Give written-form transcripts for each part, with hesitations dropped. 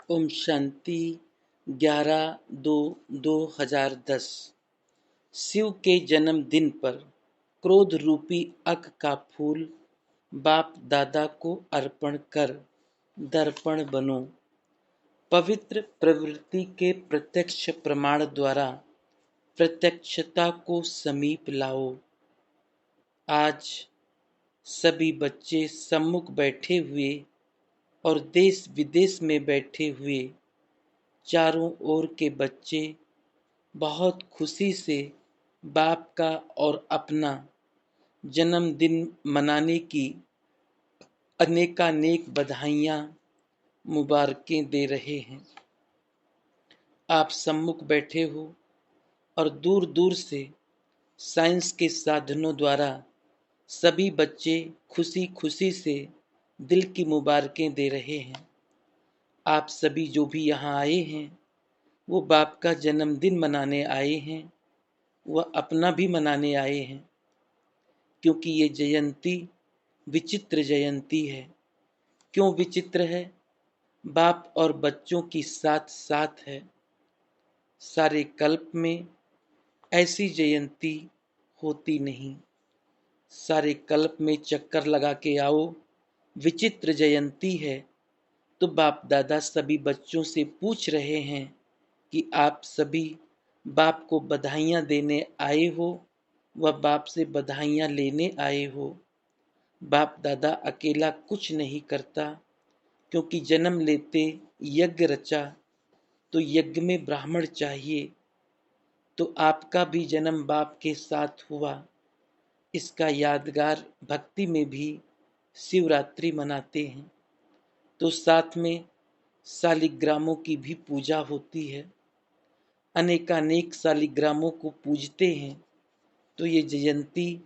ओम शांति। 11/2/2010 शिव के जन्मदिन पर क्रोध रूपी अक का फूल बाप दादा को अर्पण कर दर्पण बनो। पवित्र प्रवृत्ति के प्रत्यक्ष प्रमाण द्वारा प्रत्यक्षता को समीप लाओ। आज सभी बच्चे सम्मुख बैठे हुए और देश विदेश में बैठे हुए चारों ओर के बच्चे बहुत खुशी से बाप का और अपना जन्मदिन मनाने की अनेकानेक बधाइयाँ मुबारकें दे रहे हैं। आप सम्मुख बैठे हो और दूर दूर से साइंस के साधनों द्वारा सभी बच्चे खुशी खुशी से दिल की मुबारकें दे रहे हैं। आप सभी जो भी यहाँ आए हैं वो बाप का जन्मदिन मनाने आए हैं, वह अपना भी मनाने आए हैं, क्योंकि ये जयंती विचित्र जयंती है। क्यों विचित्र है? बाप और बच्चों की साथ साथ है। सारे कल्प में ऐसी जयंती होती नहीं। सारे कल्प में चक्कर लगा के आओ, विचित्र जयंती है। तो बाप दादा सभी बच्चों से पूछ रहे हैं कि आप सभी बाप को बधाइयाँ देने आए हो व बाप से बधाइयाँ लेने आए हो। बाप दादा अकेला कुछ नहीं करता, क्योंकि जन्म लेते यज्ञ रचा तो यज्ञ में ब्राह्मण चाहिए। तो आपका भी जन्म बाप के साथ हुआ। इसका यादगार भक्ति में भी शिवरात्रि मनाते हैं। तो साथ में शालिग्रामों की भी पूजा होती है। अनेकानेक शालिग्रामों को पूजते हैं। तो ये जयंती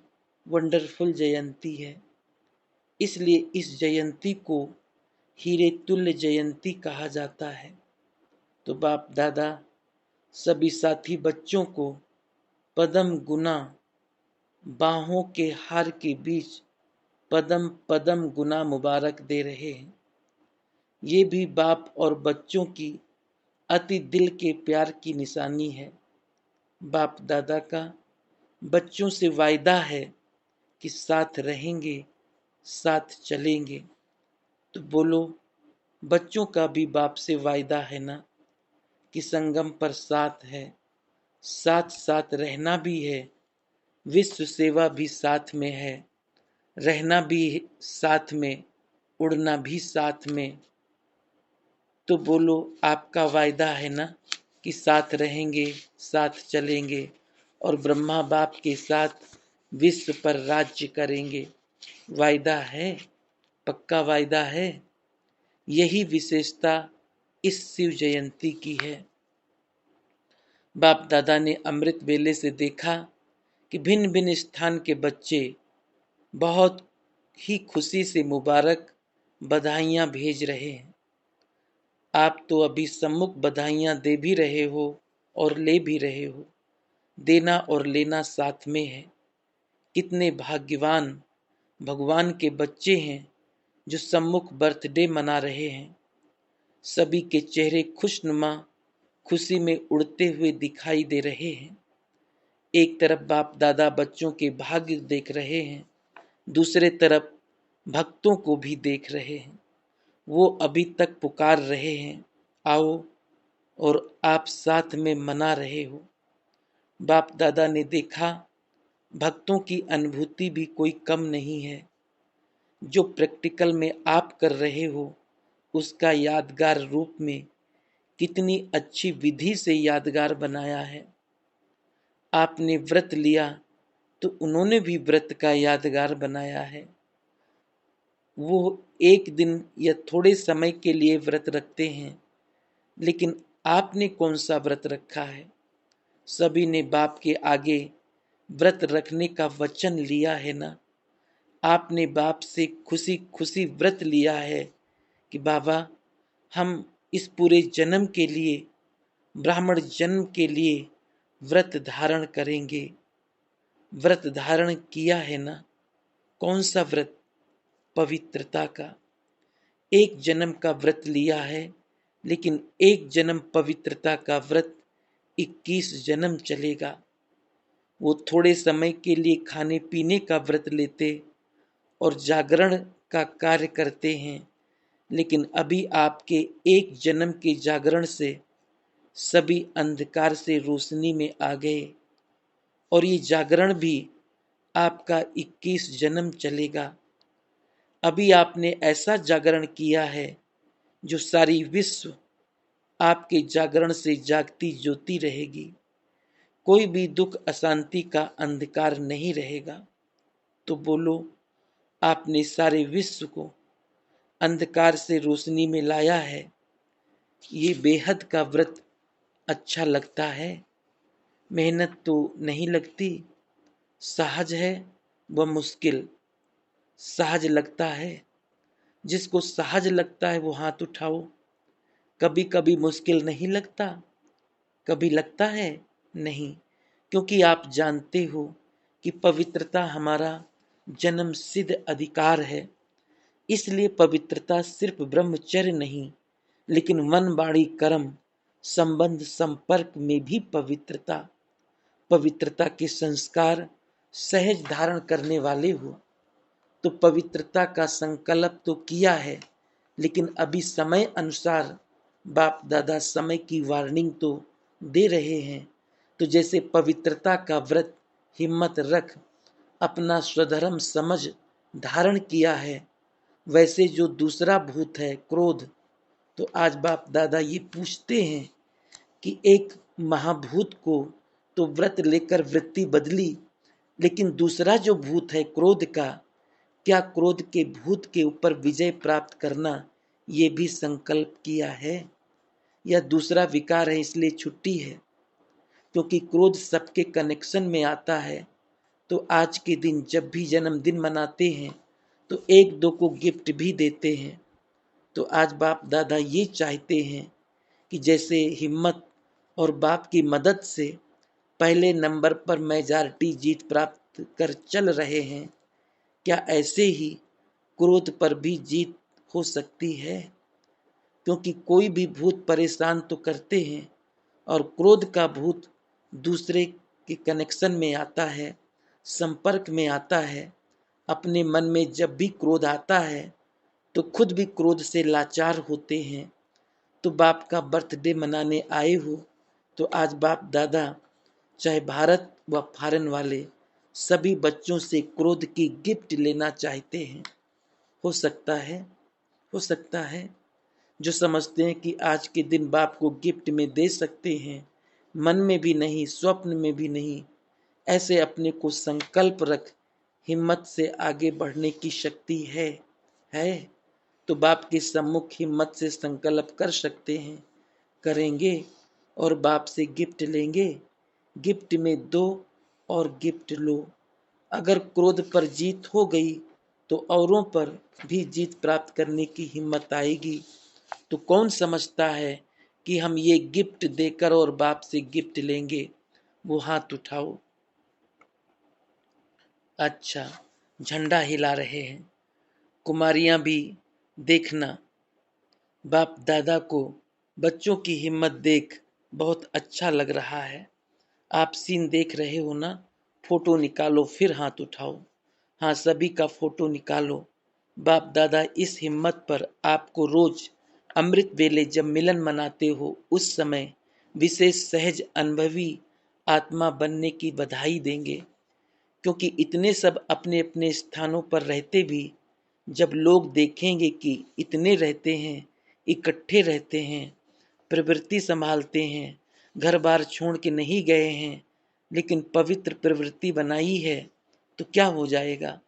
वंडरफुल जयंती है। इसलिए इस जयंती को हीरे तुल्य जयंती कहा जाता है। तो बाप दादा सभी साथी बच्चों को पदम गुना बाहों के हार के बीच पदम पदम गुना मुबारक दे रहे हैं। ये भी बाप और बच्चों की अति दिल के प्यार की निशानी है। बाप दादा का बच्चों से वायदा है कि साथ रहेंगे, साथ चलेंगे। तो बोलो, बच्चों का भी बाप से वायदा है ना कि संगम पर साथ है, साथ साथ रहना भी है, विश्व सेवा भी साथ में है, रहना भी साथ में, उड़ना भी साथ में। तो बोलो, आपका वायदा है ना कि साथ रहेंगे, साथ चलेंगे और ब्रह्मा बाप के साथ विश्व पर राज्य करेंगे। वायदा है, पक्का वायदा है। यही विशेषता इस शिव जयंती की है। बाप दादा ने अमृत वेले से देखा कि भिन्न भिन्न स्थान के बच्चे बहुत ही खुशी से मुबारक बधाइयाँ भेज रहे हैं। आप तो अभी सम्मुख बधाइयाँ दे भी रहे हो और ले भी रहे हो। देना और लेना साथ में है। कितने भाग्यवान भगवान के बच्चे हैं जो सम्मुख बर्थडे मना रहे हैं। सभी के चेहरे खुशनुमा खुशी में उड़ते हुए दिखाई दे रहे हैं। एक तरफ बाप दादा बच्चों के भाग्य देख रहे हैं, दूसरे तरफ भक्तों को भी देख रहे हैं। वो अभी तक पुकार रहे हैं, आओ, और आप साथ में मना रहे हो। बाप दादा ने देखा भक्तों की अनुभूति भी कोई कम नहीं है। जो प्रैक्टिकल में आप कर रहे हो उसका यादगार रूप में कितनी अच्छी विधि से यादगार बनाया है। आपने व्रत लिया तो उन्होंने भी व्रत का यादगार बनाया है। वो एक दिन या थोड़े समय के लिए व्रत रखते हैं, लेकिन आपने कौन सा व्रत रखा है? सभी ने बाप के आगे व्रत रखने का वचन लिया है ना। आपने बाप से खुशी खुशी व्रत लिया है कि बाबा, हम इस पूरे जन्म के लिए, ब्राह्मण जन्म के लिए व्रत धारण करेंगे। व्रत धारण किया है ना। कौन सा व्रत? पवित्रता का। एक जन्म का व्रत लिया है लेकिन एक जन्म पवित्रता का व्रत 21 जन्म चलेगा। वो थोड़े समय के लिए खाने पीने का व्रत लेते और जागरण का कार्य करते हैं, लेकिन अभी आपके एक जन्म के जागरण से सभी अंधकार से रोशनी में आ गए और ये जागरण भी आपका 21 जन्म चलेगा। अभी आपने ऐसा जागरण किया है जो सारी विश्व आपके जागरण से जागती ज्योति रहेगी। कोई भी दुख अशांति का अंधकार नहीं रहेगा। तो बोलो, आपने सारे विश्व को अंधकार से रोशनी में लाया है। ये बेहद का व्रत अच्छा लगता है। मेहनत तो नहीं लगती, सहज है व मुश्किल। सहज लगता है, जिसको सहज लगता है वो हाथ उठाओ। कभी कभी मुश्किल नहीं लगता, कभी लगता है नहीं, क्योंकि आप जानते हो कि पवित्रता हमारा जन्म सिद्ध अधिकार है। इसलिए पवित्रता सिर्फ ब्रह्मचर्य नहीं, लेकिन मन वाणी कर्म संबंध संपर्क में भी पवित्रता। पवित्रता के संस्कार सहज धारण करने वाले हो तो पवित्रता का संकल्प तो किया है, लेकिन अभी समय अनुसार बाप दादा समय की वार्निंग तो दे रहे हैं। तो जैसे पवित्रता का व्रत हिम्मत रख अपना स्वधर्म समझ धारण किया है, वैसे जो दूसरा भूत है क्रोध, तो आज बाप दादा ये पूछते हैं कि एक महाभूत को तो व्रत लेकर वृत्ति बदली, लेकिन दूसरा जो भूत है क्रोध का, क्या क्रोध के भूत के ऊपर विजय प्राप्त करना ये भी संकल्प किया है, या दूसरा विकार है इसलिए छुट्टी है? क्योंकि क्रोध सबके कनेक्शन में आता है। तो आज के दिन जब भी जन्मदिन मनाते हैं तो एक दो को गिफ्ट भी देते हैं। तो आज बाप दादा ये चाहते हैं कि जैसे हिम्मत और बाप की मदद से पहले नंबर पर मेजॉरिटी जीत प्राप्त कर चल रहे हैं, क्या ऐसे ही क्रोध पर भी जीत हो सकती है? क्योंकि कोई भी भूत परेशान तो करते हैं और क्रोध का भूत दूसरे के कनेक्शन में आता है, संपर्क में आता है। अपने मन में जब भी क्रोध आता है तो खुद भी क्रोध से लाचार होते हैं। तो बाप का बर्थडे मनाने आए हो तो आज बाप दादा चाहे भारत व फॉरेन वाले सभी बच्चों से क्रोध की गिफ्ट लेना चाहते हैं। हो सकता है, हो सकता है जो समझते हैं कि आज के दिन बाप को गिफ्ट में दे सकते हैं, मन में भी नहीं स्वप्न में भी नहीं, ऐसे अपने को संकल्प रख, हिम्मत से आगे बढ़ने की शक्ति है तो बाप के सम्मुख हिम्मत से संकल्प कर सकते हैं, करेंगे और बाप से गिफ्ट लेंगे। गिफ्ट में दो और गिफ्ट लो। अगर क्रोध पर जीत हो गई तो औरों पर भी जीत प्राप्त करने की हिम्मत आएगी। तो कौन समझता है कि हम ये गिफ्ट देकर और बाप से गिफ्ट लेंगे? वो हाथ उठाओ। अच्छा, झंडा हिला रहे हैं कुमारियां भी। देखना, बाप दादा को बच्चों की हिम्मत देख बहुत अच्छा लग रहा है। आप सीन देख रहे हो ना? फोटो निकालो फिर हाथ उठाओ। हाँ, सभी का फोटो निकालो। बाप दादा इस हिम्मत पर आपको रोज अमृत वेले जब मिलन मनाते हो उस समय विशेष सहज अनुभवी आत्मा बनने की बधाई देंगे। क्योंकि इतने सब अपने अपने स्थानों पर रहते भी जब लोग देखेंगे कि इतने रहते हैं, इकट्ठे रहते हैं, प्रवृत्ति संभालते हैं, घर बार छोड़ के नहीं गए हैं, लेकिन पवित्र प्रवृत्ति बनाई है, तो क्या हो जाएगा?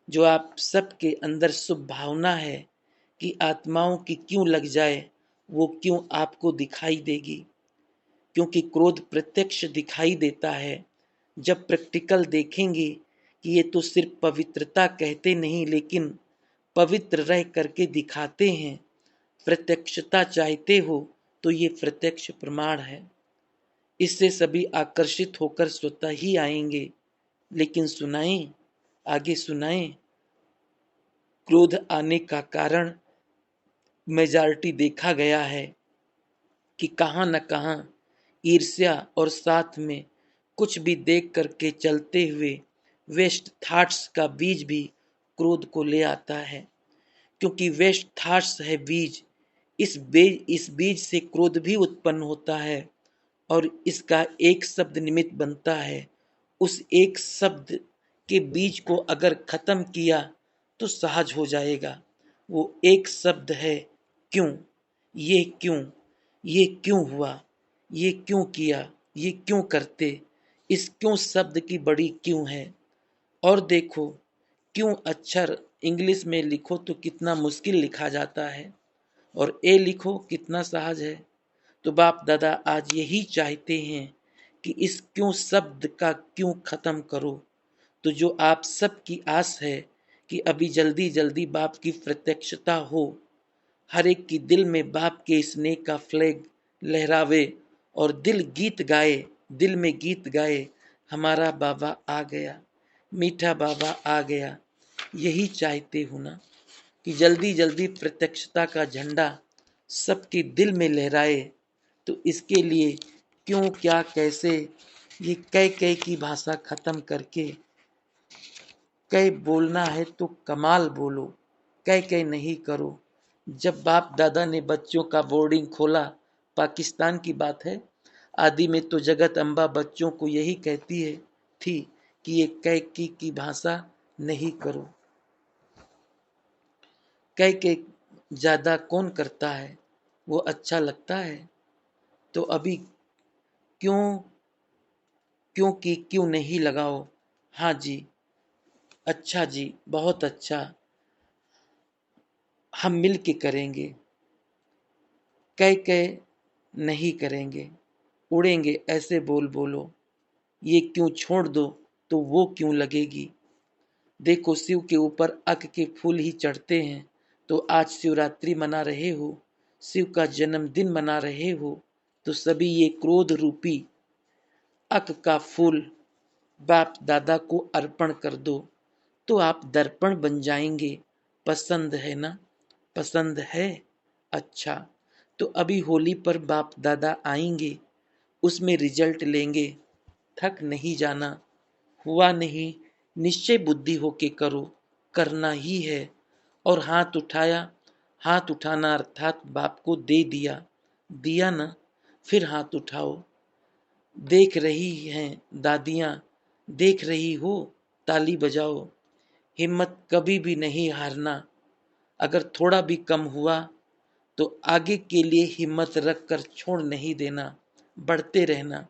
जो आप सबके अंदर शुभ भावना है कि आत्माओं की क्यों लग जाए, वो क्यों आपको दिखाई देगी? क्योंकि क्रोध प्रत्यक्ष दिखाई देता है। जब प्रैक्टिकल देखेंगे कि ये तो सिर्फ पवित्रता कहते नहीं, लेकिन पवित्र रह करके दिखाते हैं, प्रत्यक्षता चाहते हो तो ये प्रत्यक्ष प्रमाण है। इससे सभी आकर्षित होकर स्वतः ही आएंगे। लेकिन सुनाएं, आगे सुनाएं। क्रोध आने का कारण मेजॉरिटी देखा गया है कि कहाँ न कहाँ ईर्ष्या और साथ में कुछ भी देख करके चलते हुए वेस्ट थॉट्स का बीज भी क्रोध को ले आता है। क्योंकि वेस्ट थॉट्स है बीज, इस बीज से क्रोध भी उत्पन्न होता है और इसका एक शब्द निमित्त बनता है। उस एक शब्द के बीज को अगर खत्म किया तो सहज हो जाएगा। वो एक शब्द है क्यों। ये क्यों, ये क्यों हुआ, ये क्यों किया, ये क्यों करते, इस क्यों शब्द की बड़ी क्यों है। और देखो, क्यों अक्षर इंग्लिश में लिखो तो कितना मुश्किल लिखा जाता है और ए लिखो कितना सहज है। तो बाप दादा आज यही चाहते हैं कि इस क्यों शब्द का क्यों खत्म करो। तो जो आप सबकी आस है कि अभी जल्दी जल्दी बाप की प्रत्यक्षता हो, हर एक की दिल में बाप के स्नेह का फ्लैग लहरावे और दिल में गीत गाए, हमारा बाबा आ गया, मीठा बाबा आ गया। यही चाहते हो ना कि जल्दी जल्दी प्रत्यक्षता का झंडा सबके दिल में लहराए। तो इसके लिए क्यों क्या कैसे ये कै कै की भाषा खत्म करके कै बोलना है तो कमाल बोलो, कै कै नहीं करो। जब बाप दादा ने बच्चों का बोर्डिंग खोला, पाकिस्तान की बात है, आदि में तो जगत अम्बा बच्चों को यही कहती है थी कि ये कै की भाषा नहीं करो। कै के ज्यादा कौन करता है, वो अच्छा लगता है। तो अभी क्यों, क्यों की क्यों नहीं लगाओ। हाँ जी, अच्छा जी, बहुत अच्छा, हम मिल के करेंगे। कह नहीं करेंगे, उड़ेंगे ऐसे बोल बोलो। ये क्यों छोड़ दो तो वो क्यों लगेगी। देखो शिव के ऊपर अक के फूल ही चढ़ते हैं। तो आज शिवरात्रि मना रहे हो, शिव का जन्मदिन मना रहे हो, तो सभी ये क्रोध रूपी अक का फूल बाप दादा को अर्पण कर दो। तो आप दर्पण बन जाएंगे। पसंद है ना, पसंद है। अच्छा, तो अभी होली पर बाप दादा आएंगे, उसमें रिजल्ट लेंगे। थक नहीं जाना, हुआ नहीं, निश्चय बुद्धि होके करो, करना ही है। और हाथ उठाया, हाथ उठाना अर्थात बाप को दे दिया, दिया ना, फिर हाथ उठाओ। देख रही हैं दादियाँ, देख रही हो, ताली बजाओ। हिम्मत कभी भी नहीं हारना। अगर थोड़ा भी कम हुआ तो आगे के लिए हिम्मत रख कर छोड़ नहीं देना, बढ़ते रहना।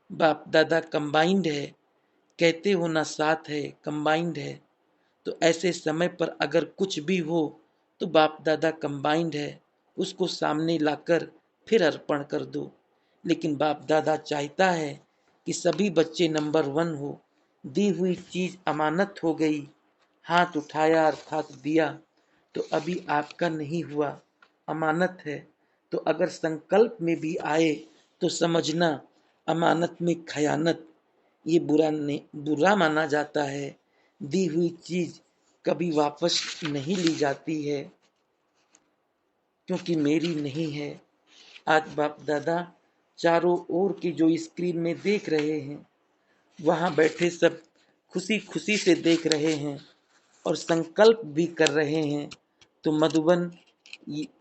बाप दादा कंबाइंड है, कहते हो ना साथ है, कंबाइंड है। तो ऐसे समय पर अगर कुछ भी हो तो बाप दादा कंबाइंड है, उसको सामने लाकर फिर अर्पण कर दो। लेकिन बाप दादा चाहता है कि सभी बच्चे नंबर 1 हो। दी हुई चीज अमानत हो गई, हाथ उठाया अर्थात दिया, तो अभी आपका नहीं हुआ, अमानत है। तो अगर संकल्प में भी आए तो समझना अमानत में खयानत, ये बुरा माना जाता है। दी हुई चीज कभी वापस नहीं ली जाती है, क्योंकि मेरी नहीं है। आज बाप दादा चारों ओर की जो स्क्रीन में देख रहे हैं, वहां बैठे सब खुशी खुशी से देख रहे हैं और संकल्प भी कर रहे हैं। तो मधुबन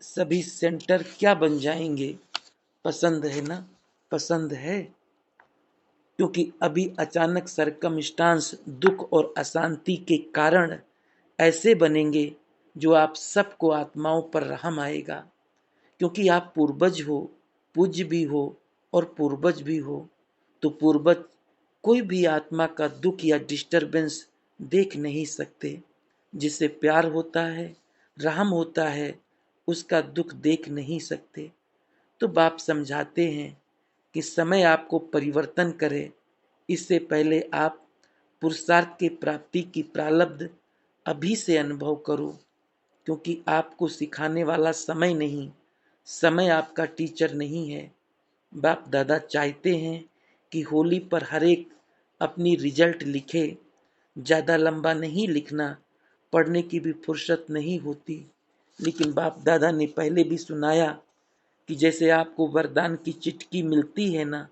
सभी सेंटर क्या बन जाएंगे। पसंद है ना, पसंद है। क्योंकि अभी अचानक सरकमस्टांस दुख और अशांति के कारण ऐसे बनेंगे जो आप सबको आत्माओं पर रहम आएगा। क्योंकि आप पूर्वज हो, पूज्य भी हो और पूर्वज भी हो। तो पूर्वज कोई भी आत्मा का दुख या डिस्टरबेंस देख नहीं सकते। जिससे प्यार होता है, रहम होता है, उसका दुख देख नहीं सकते। तो बाप समझाते हैं कि समय आपको परिवर्तन करे, इससे पहले आप पुरुषार्थ की प्राप्ति की प्रारब्ध अभी से अनुभव करो। क्योंकि आपको सिखाने वाला समय नहीं, समय आपका टीचर नहीं है। बाप दादा चाहते हैं कि होली पर हर एक अपनी रिजल्ट लिखे। ज़्यादा लंबा नहीं लिखना, पढ़ने की भी फुर्सत नहीं होती। लेकिन बाप दादा ने पहले भी सुनाया कि जैसे आपको वरदान की चिट्ठी मिलती है ना,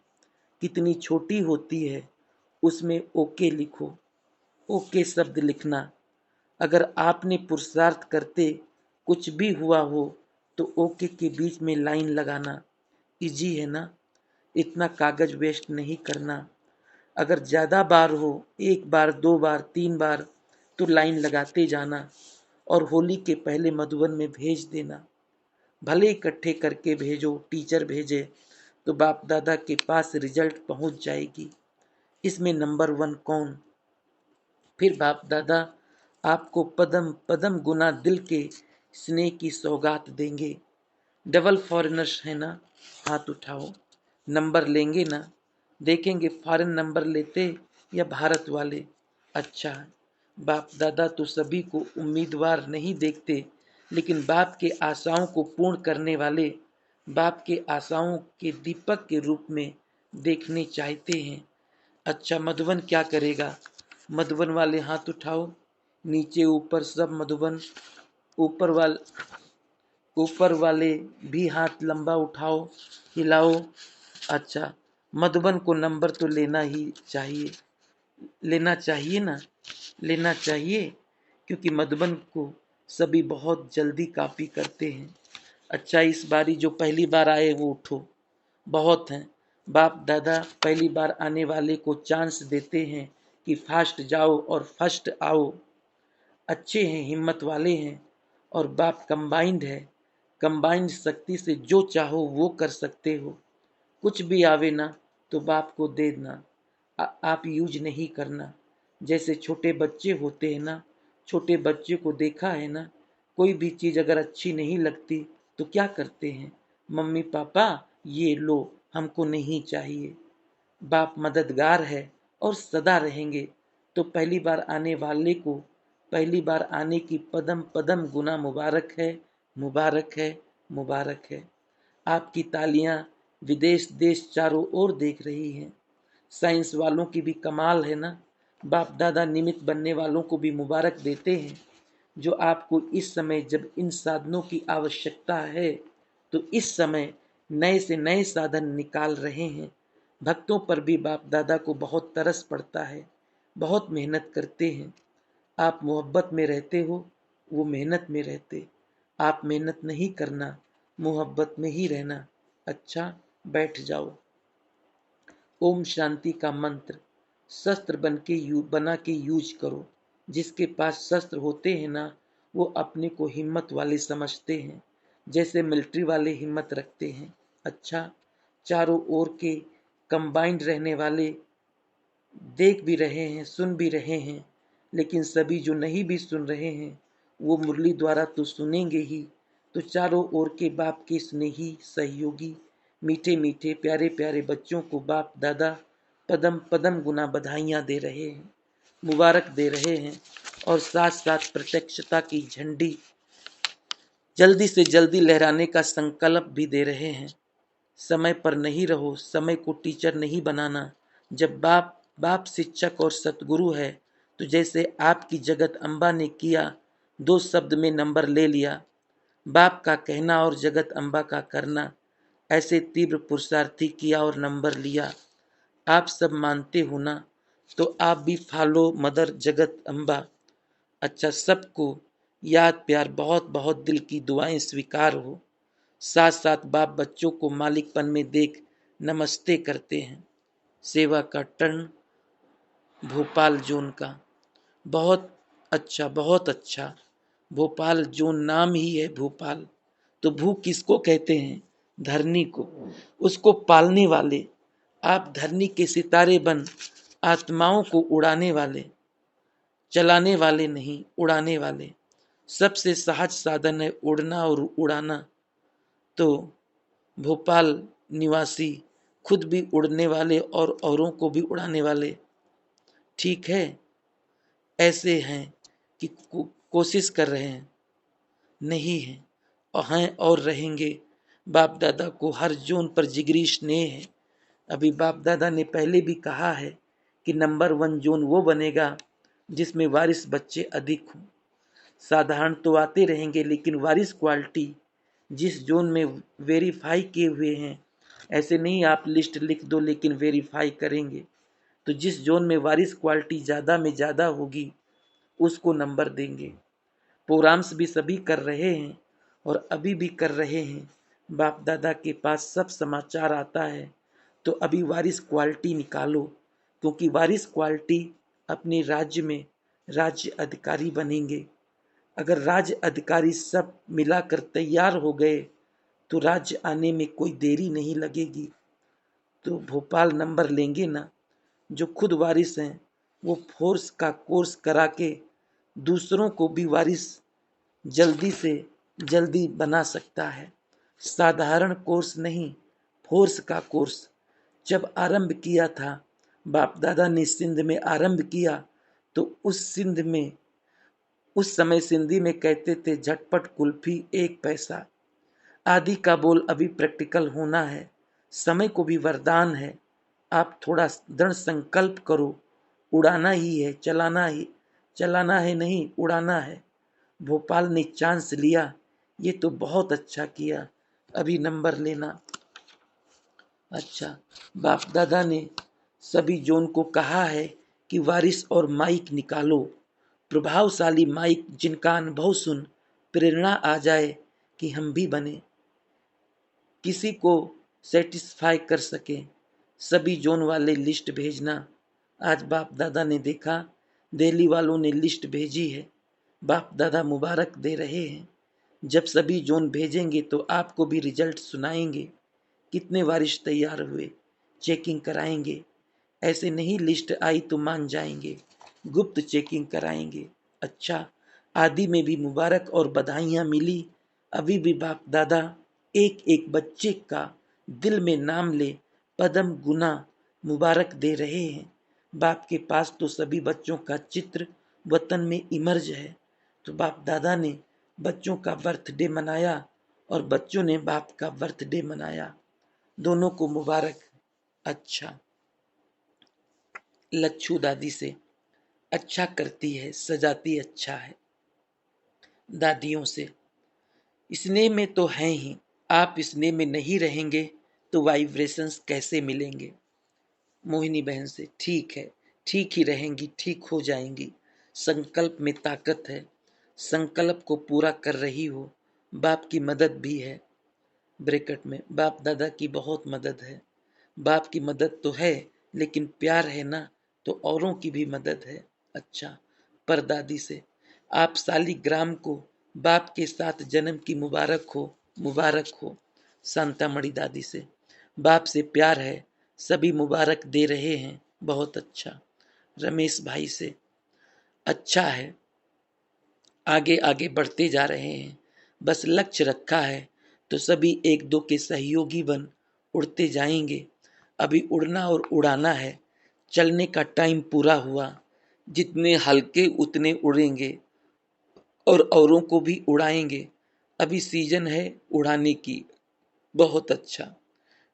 कितनी छोटी होती है, उसमें ओके लिखो। ओके शब्द लिखना। अगर आपने पुरुषार्थ करते कुछ भी हुआ हो तो ओके के बीच में लाइन लगाना इजी है ना। इतना कागज वेस्ट नहीं करना। अगर ज्यादा बार हो, एक बार, दो बार, तीन बार, तो लाइन लगाते जाना और होली के पहले मधुबन में भेज देना। भले इकट्ठे करके भेजो, टीचर भेजे तो बाप दादा के पास रिजल्ट पहुंच जाएगी। इसमें नंबर वन कौन? फिर बाप दादा आपको पदम पदम गुना दिल के स्नेह की सौगात देंगे। डबल फॉरेनर्स है ना, हाथ उठाओ। नंबर लेंगे ना? देखेंगे फॉरेन नंबर लेते या भारत वाले। अच्छा, बाप दादा तो सभी को उम्मीदवार नहीं देखते, लेकिन बाप के आशाओं को पूर्ण करने वाले, बाप के आशाओं के दीपक के रूप में देखने चाहते हैं। अच्छा, मधुबन क्या करेगा? मधुबन वाले हाथ उठाओ। नीचे ऊपर सब मधुबन। ऊपर वाले ऊपर वाले भी हाथ लंबा उठाओ, हिलाओ। अच्छा, मधुबन को नंबर तो लेना चाहिए ना, लेना चाहिए, क्योंकि मधुबन को सभी बहुत जल्दी कॉपी करते हैं। अच्छा, इस बारी जो पहली बार आए वो उठो। बहुत हैं। बाप दादा पहली बार आने वाले को चांस देते हैं कि फास्ट जाओ और फर्स्ट आओ। अच्छे हैं, हिम्मत वाले हैं, और बाप कंबाइंड है। कंबाइंड शक्ति से जो चाहो वो कर सकते हो। कुछ भी आवे ना तो बाप को दे देना। आप यूज नहीं करना। जैसे छोटे बच्चे होते हैं ना, छोटे बच्चे को देखा है ना, कोई भी चीज अगर अच्छी नहीं लगती तो क्या करते हैं? मम्मी पापा ये लो, हमको नहीं चाहिए। बाप मददगार है और सदा रहेंगे। तो पहली बार आने वाले को पहली बार आने की पदम पदम गुना मुबारक है, मुबारक है, मुबारक है। आपकी तालियां विदेश देश चारों ओर देख रही हैं। साइंस वालों की भी कमाल है ना। बाप दादा निमित्त बनने वालों को भी मुबारक देते हैं, जो आपको इस समय जब इन साधनों की आवश्यकता है तो इस समय नए से नए साधन निकाल रहे हैं। भक्तों पर भी बाप दादा को बहुत तरस पड़ता है, बहुत मेहनत करते हैं। आप मोहब्बत में रहते हो, वो मेहनत में रहते। आप मेहनत नहीं करना, मोहब्बत में ही रहना। अच्छा, बैठ जाओ। ओम शांति का मंत्र शस्त्र बना के यूज करो। जिसके पास शस्त्र होते हैं ना, वो अपने को हिम्मत वाले समझते हैं, जैसे मिलिट्री वाले हिम्मत रखते हैं। अच्छा, चारों ओर के कंबाइंड रहने वाले देख भी रहे हैं, सुन भी रहे हैं, लेकिन सभी जो नहीं भी सुन रहे हैं वो मुरली द्वारा तो सुनेंगे ही। तो चारों ओर के बाप के स्नेही सहयोगी मीठे मीठे प्यारे प्यारे बच्चों को बाप दादा पदम पदम गुना बधाइयाँ दे रहे हैं, मुबारक दे रहे हैं, और साथ साथ प्रत्यक्षता की झंडी जल्दी से जल्दी लहराने का संकल्प भी दे रहे हैं। समय पर नहीं रहो, समय को टीचर नहीं बनाना। जब बाप बाप शिक्षक और सतगुरु है, तो जैसे आपकी जगत अम्बा ने किया, दो शब्द में नंबर ले लिया। बाप का कहना और जगत अम्बा का करना, ऐसे तीव्र पुरुषार्थी किया और नंबर लिया। आप सब मानते हो ना, तो आप भी फॉलो मदर जगत अम्बा। अच्छा, सबको याद प्यार बहुत बहुत दिल की दुआएं स्वीकार हो। साथ साथ बाप बच्चों को मालिकपन में देख नमस्ते करते हैं। सेवा का टर्न भोपाल जोन का। बहुत अच्छा, बहुत अच्छा। भोपाल जोन नाम ही है भोपाल। तो भू किसको कहते हैं? धरनी को, उसको पालने वाले। आप धरनी के सितारे बन आत्माओं को उड़ाने वाले, चलाने वाले नहीं, उड़ाने वाले। सबसे सहज साधन है उड़ना और उड़ाना। तो भोपाल निवासी खुद भी उड़ने वाले और औरों को भी उड़ाने वाले, ठीक है, ऐसे हैं कि कोशिश कर रहे हैं, नहीं हैं, और हैं और रहेंगे। बाप दादा को हर जोन पर जिगरी स्नेह है। अभी बाप दादा ने पहले भी कहा है कि नंबर वन जोन वो बनेगा जिसमें वारिस बच्चे अधिक हों। साधारण तो आते रहेंगे, लेकिन वारिस क्वालिटी जिस जोन में वेरीफाई किए हुए हैं, ऐसे नहीं आप लिस्ट लिख दो लेकिन वेरीफाई करेंगे, तो जिस जोन में वारिस क्वालिटी ज़्यादा में ज़्यादा होगी उसको नंबर देंगे। प्रोग्राम्स भी सभी कर रहे हैं और अभी भी कर रहे हैं। बाप दादा के पास सब समाचार आता है, तो अभी वारिस क्वालिटी निकालो, क्योंकि वारिस क्वालिटी अपने राज्य में राज्य अधिकारी बनेंगे। अगर राज्य अधिकारी सब मिलाकर तैयार हो गए तो राज्य आने में कोई देरी नहीं लगेगी। तो भोपाल नंबर लेंगे ना। जो खुद वारिस हैं वो फोर्स का कोर्स करा के दूसरों को भी वारिस जल्दी से जल्दी बना सकता है। साधारण कोर्स नहीं, फोर्स का कोर्स। जब आरंभ किया था, बाप दादा ने सिंध में आरंभ किया, तो उस समय सिंधी में कहते थे झटपट कुल्फी 1 पैसा। आदि का बोल अभी प्रैक्टिकल होना है, समय को भी वरदान है। आप थोड़ा दृढ़ संकल्प करो, उड़ाना ही है, चलाना है नहीं, उड़ाना है। भोपाल ने चांस लिया, ये तो बहुत अच्छा किया, अभी नंबर लेना। अच्छा, बाप दादा ने सभी जोन को कहा है कि वारिस और माइक निकालो, प्रभावशाली माइक जिनका अनुभव सुन प्रेरणा आ जाए कि हम भी बने, किसी को सेटिस्फाई कर सके। सभी जोन वाले लिस्ट भेजना। आज बाप दादा ने देखा, दिल्ली वालों ने लिस्ट भेजी है, बाप दादा मुबारक दे रहे हैं। जब सभी जोन भेजेंगे तो आपको भी रिजल्ट सुनाएंगे, कितने वारिस तैयार हुए, चेकिंग कराएंगे। ऐसे नहीं लिस्ट आई तो मान जाएंगे, गुप्त चेकिंग कराएंगे। अच्छा, आदि में भी मुबारक और बधाइयाँ मिली। अभी भी बाप दादा एक एक बच्चे का दिल में नाम ले पदम गुना मुबारक दे रहे हैं। बाप के पास तो सभी बच्चों का चित्र वतन में इमर्ज है, तो बाप दादा ने बच्चों का बर्थडे मनाया और बच्चों ने बाप का बर्थडे मनाया, दोनों को मुबारक। अच्छा, लच्छू दादी से अच्छा करती है, सजाती अच्छा है। दादियों से स्नेह में तो हैं ही, आप स्नेह में नहीं रहेंगे तो वाइब्रेशंस कैसे मिलेंगे। मोहिनी बहन से ठीक है, ठीक ही रहेंगी, ठीक हो जाएंगी। संकल्प में ताकत है, संकल्प को पूरा कर रही हो। बाप की मदद भी है, ब्रैकेट में बाप दादा की बहुत मदद है। बाप की मदद तो है लेकिन प्यार है ना, तो औरों की भी मदद है। अच्छा, परदादी से आप सालिग्राम को बाप के साथ जन्म की मुबारक हो, मुबारक हो। शांतामणि दादी से बाप से प्यार है, सभी मुबारक दे रहे हैं, बहुत अच्छा। रमेश भाई से अच्छा है, आगे आगे बढ़ते जा रहे हैं, बस लक्ष्य रखा है तो सभी एक दो के सहयोगी बन उड़ते जाएंगे। अभी उड़ना और उड़ाना है, चलने का टाइम पूरा हुआ, जितने हल्के उतने उड़ेंगे और औरों को भी उड़ाएंगे। अभी सीजन है उड़ाने की, बहुत अच्छा।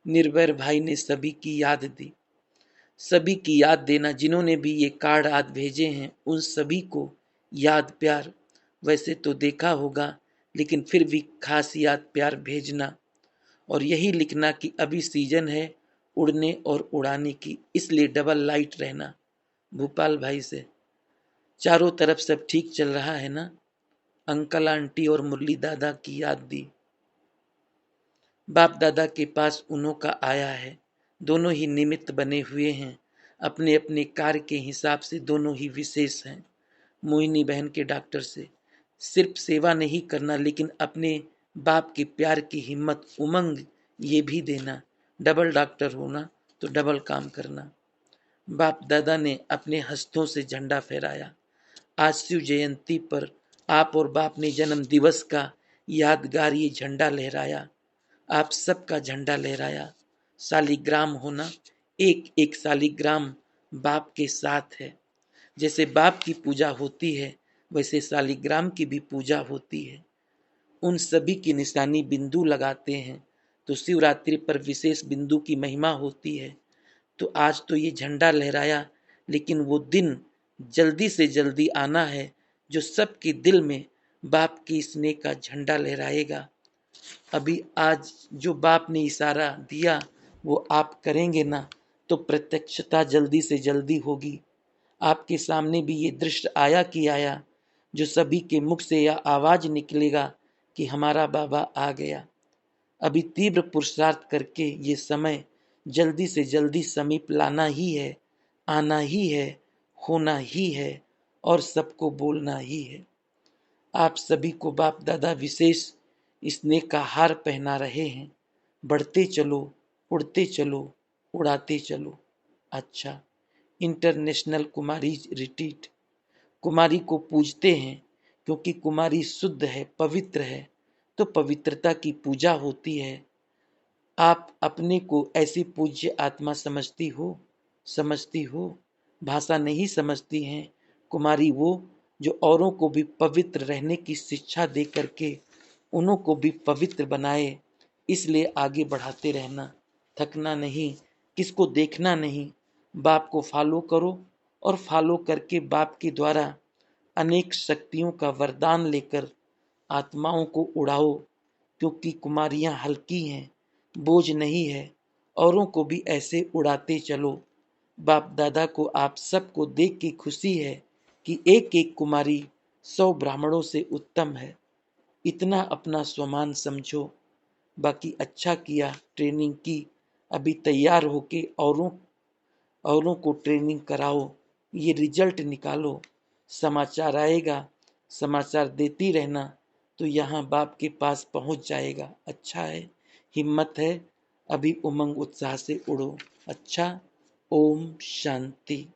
निर्भय भाई ने सभी की याद दी, सभी की याद देना, जिन्होंने भी ये कार्ड आज भेजे हैं उन सभी को याद प्यार। वैसे तो देखा होगा लेकिन फिर भी खास याद प्यार भेजना और यही लिखना कि अभी सीजन है उड़ने और उड़ाने की, इसलिए डबल लाइट रहना। भूपाल भाई से चारों तरफ सब ठीक चल रहा है ना। अंकल आंटी और मुरली दादा की याद दी। बाप दादा के पास उन्हों का आया है, दोनों ही निमित्त बने हुए हैं, अपने अपने कार्य के हिसाब से दोनों ही विशेष हैं। मोहिनी बहन के डॉक्टर से सिर्फ सेवा नहीं करना लेकिन अपने बाप के प्यार की हिम्मत उमंग ये भी देना, डबल डॉक्टर होना तो डबल काम करना। बाप दादा ने अपने हस्तों से झंडा फहराया। आज शिव जयंती पर आप और बाप ने जन्म दिवस का यादगार ये झंडा लहराया, आप सबका झंडा लहराया। शालिग्राम होना, एक एक शालिग्राम बाप के साथ है। जैसे बाप की पूजा होती है वैसे शालिग्राम की भी पूजा होती है। उन सभी की निशानी बिंदु लगाते हैं, तो शिवरात्रि पर विशेष बिंदु की महिमा होती है। तो आज तो ये झंडा लहराया, लेकिन वो दिन जल्दी से जल्दी आना है जो सबके दिल में बाप की स्नेह का झंडा लहराएगा। अभी आज जो बाप ने इशारा दिया वो आप करेंगे ना तो प्रत्यक्षता जल्दी से जल्दी होगी। आपके सामने भी ये दृश्य आया कि आया, जो सभी के मुख से यह आवाज निकलेगा कि हमारा बाबा आ गया। अभी तीव्र पुरुषार्थ करके ये समय जल्दी से जल्दी समीप लाना ही है, आना ही है, होना ही है और सबको बोलना ही है। आप सभी को बाप दादा विशेष स्नेह का हार पहना रहे हैं। बढ़ते चलो, उड़ते चलो, उड़ाते चलो। अच्छा, इंटरनेशनल कुमारी रिट्रीट। कुमारी को पूजते हैं क्योंकि कुमारी शुद्ध है, पवित्र है, तो पवित्रता की पूजा होती है। आप अपने को ऐसी पूज्य आत्मा समझती हो। भाषा नहीं समझती हैं। कुमारी वो जो औरों को भी पवित्र रहने की शिक्षा दे करके उन्हों को भी पवित्र बनाए। इसलिए आगे बढ़ाते रहना, थकना नहीं, किसको देखना नहीं। बाप को फॉलो करो और फॉलो करके बाप के द्वारा अनेक शक्तियों का वरदान लेकर आत्माओं को उड़ाओ, क्योंकि कुमारियां हल्की हैं, बोझ नहीं है। औरों को भी ऐसे उड़ाते चलो। बाप दादा को आप सबको देख के खुशी है कि एक एक कुमारी 100 ब्राह्मणों से उत्तम है। इतना अपना स्वमान समझो। बाकी अच्छा किया, ट्रेनिंग की। अभी तैयार होके औरों औरों को ट्रेनिंग कराओ। ये रिजल्ट निकालो। समाचार आएगा, समाचार देती रहना तो यहाँ बाप के पास पहुंच जाएगा। अच्छा है, हिम्मत है, अभी उमंग उत्साह से उड़ो। अच्छा, ओम शांति।